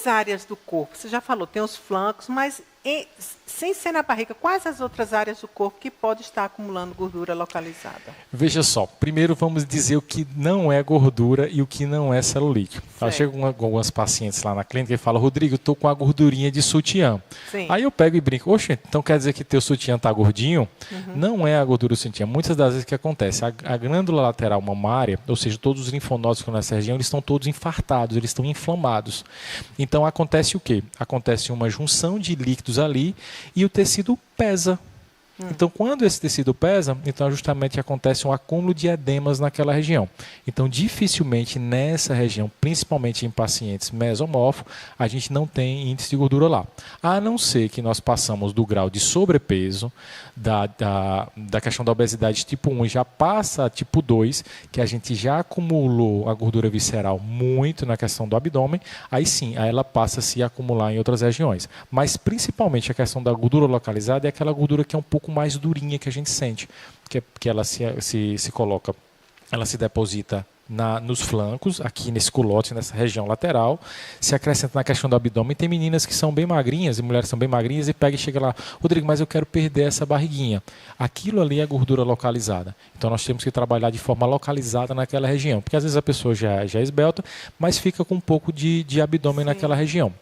quais áreas do corpo? Você já falou, tem os flancos, mas sem ser na barriga, quais as outras áreas do corpo que pode estar acumulando gordura localizada? Veja só, primeiro vamos dizer o que não é gordura e o que não é celulite. Chegam algumas pacientes lá na clínica e falam, Rodrigo, eu estou com a gordurinha de sutiã. Sim. Aí eu pego e brinco, oxe, então quer dizer que teu sutiã está gordinho? Não é a gordura do sutiã. Muitas das vezes o que acontece, a glândula lateral mamária, ou seja, todos os linfonodos que estão nessa região, eles estão todos infartados, eles estão inflamados. Então acontece o quê? Acontece uma junção de líquidos ali e o tecido pesa. Então, quando esse tecido pesa, então justamente acontece um acúmulo de edemas naquela região. Então, dificilmente nessa região, principalmente em pacientes mesomorfos, a gente não tem índice de gordura lá. A não ser que nós passamos do grau de sobrepeso, da questão da obesidade tipo 1 e já passa a tipo 2, que a gente já acumulou a gordura visceral muito na questão do abdômen, aí sim, aí ela passa a se acumular em outras regiões. Mas principalmente a questão da gordura localizada é aquela gordura que é um pouco mais durinha que a gente sente, que ela se coloca, ela se deposita nos flancos, aqui nesse culote, nessa região lateral, se acrescenta na questão do abdômen. Tem meninas que são bem magrinhas, e mulheres são bem magrinhas, e pega e chega lá, Rodrigo, mas eu quero perder essa barriguinha. Aquilo ali é gordura localizada. Então nós temos que trabalhar de forma localizada naquela região, porque às vezes a pessoa já é esbelta, mas fica com um pouco de abdômen naquela região.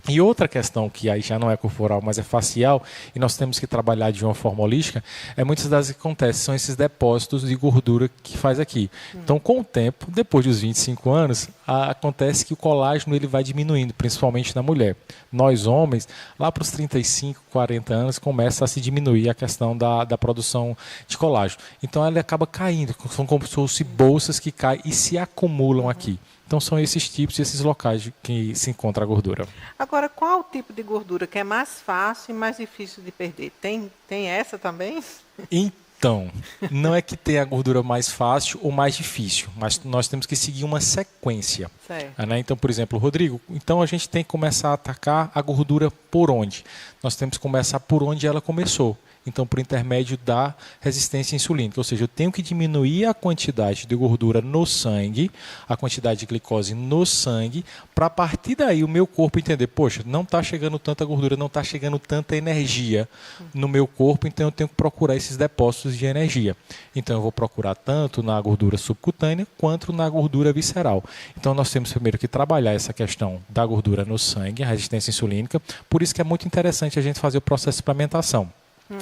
E outra questão que aí já não é corporal, mas é facial, e nós temos que trabalhar de uma forma holística, muitas das que acontecem, são esses depósitos de gordura que faz aqui. Então, com o tempo, depois dos 25 anos, acontece que o colágeno ele vai diminuindo, principalmente na mulher. Nós, homens, lá para os 35, 40 anos, começa a se diminuir a questão da produção de colágeno. Então, ela acaba caindo, são como se fossem bolsas que caem e se acumulam aqui. Então, são esses tipos e esses locais que se encontra a gordura. Agora, qual o tipo de gordura que é mais fácil e mais difícil de perder? Tem essa também? Então, não é que tem a gordura mais fácil ou mais difícil, mas nós temos que seguir uma sequência. Né? Então, por exemplo, Rodrigo, então a gente tem que começar a atacar a gordura por onde? Nós temos que começar por onde ela começou. Então, por intermédio da resistência insulínica, ou seja, eu tenho que diminuir a quantidade de gordura no sangue, a quantidade de glicose no sangue, para a partir daí o meu corpo entender, poxa, não está chegando tanta gordura, não está chegando tanta energia no meu corpo, então eu tenho que procurar esses depósitos de energia. Então, eu vou procurar tanto na gordura subcutânea quanto na gordura visceral. Então, nós temos primeiro que trabalhar essa questão da gordura no sangue, a resistência insulínica, por isso que é muito interessante a gente fazer o processo de suplementação.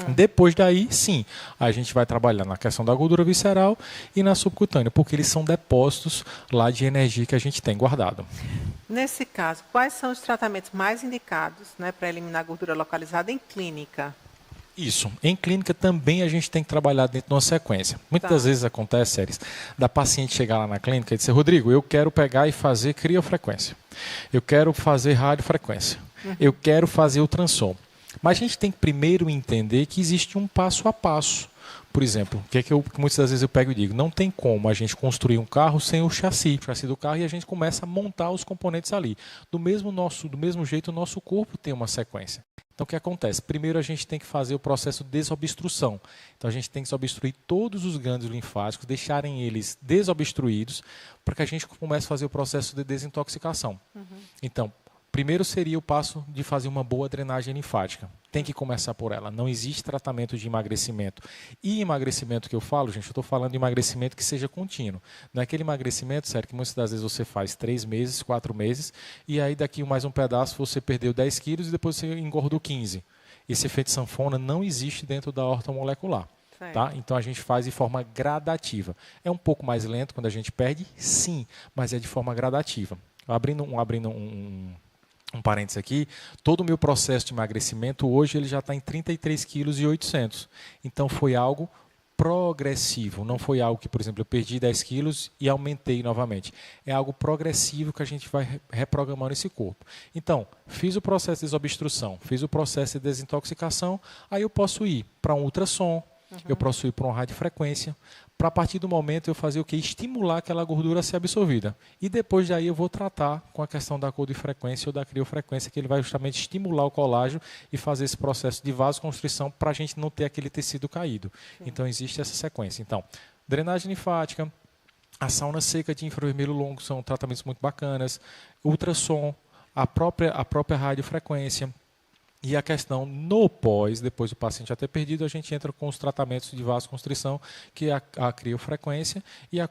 Depois daí, sim, a gente vai trabalhar na questão da gordura visceral e na subcutânea, porque eles são depósitos lá de energia que a gente tem guardado. Nesse caso, quais são os tratamentos mais indicados, né, para eliminar a gordura localizada em clínica? Isso. Em clínica também a gente tem que trabalhar dentro de uma sequência. Muitas vezes acontece, Séries, da paciente chegar lá na clínica e dizer, Rodrigo, eu quero pegar e fazer criofrequência. Eu quero fazer radiofrequência. Eu quero fazer ultrassom. Mas a gente tem que primeiro entender que existe um passo a passo. Por exemplo, que muitas das vezes eu pego e digo, não tem como a gente construir um carro sem o chassi do carro, e a gente começa a montar os componentes ali. Do mesmo jeito, o nosso corpo tem uma sequência. Então, o que acontece? Primeiro, a gente tem que fazer o processo de desobstrução. Então, a gente tem que desobstruir todos os glândulos linfáticos, deixarem eles desobstruídos, para que a gente comece a fazer o processo de desintoxicação. Então, primeiro seria o passo de fazer uma boa drenagem linfática. Tem que começar por ela. Não existe tratamento de emagrecimento. E emagrecimento que eu falo, gente, eu estou falando de emagrecimento que seja contínuo. Não é aquele emagrecimento, sério, que muitas das vezes você faz 3 meses, 4 meses, e aí daqui mais um pedaço você perdeu 10 quilos e depois você engordou 15. Esse efeito sanfona não existe dentro da ortomolecular. Tá? Então a gente faz de forma gradativa. É um pouco mais lento quando a gente perde? Sim, mas é de forma gradativa. Abrindo um parênteses aqui, todo o meu processo de emagrecimento hoje ele já está em 33,8 kg. Então foi algo progressivo, não foi algo que, por exemplo, eu perdi 10 quilos e aumentei novamente. É algo progressivo que a gente vai reprogramando esse corpo. Então, fiz o processo de desobstrução, fiz o processo de desintoxicação, aí eu posso ir para um ultrassom, eu posso ir para uma radiofrequência, para a partir do momento eu fazer o que? Estimular aquela gordura a ser absorvida. E depois daí eu vou tratar com a questão da cordifrequência ou da criofrequência, que ele vai justamente estimular o colágeno e fazer esse processo de vasoconstrição para a gente não ter aquele tecido caído. Então existe essa sequência. Então, drenagem linfática, a sauna seca de infravermelho longo são tratamentos muito bacanas, ultrassom, a própria radiofrequência. E a questão no pós, depois do paciente já ter perdido, a gente entra com os tratamentos de vasoconstrição, que é a criofrequência e a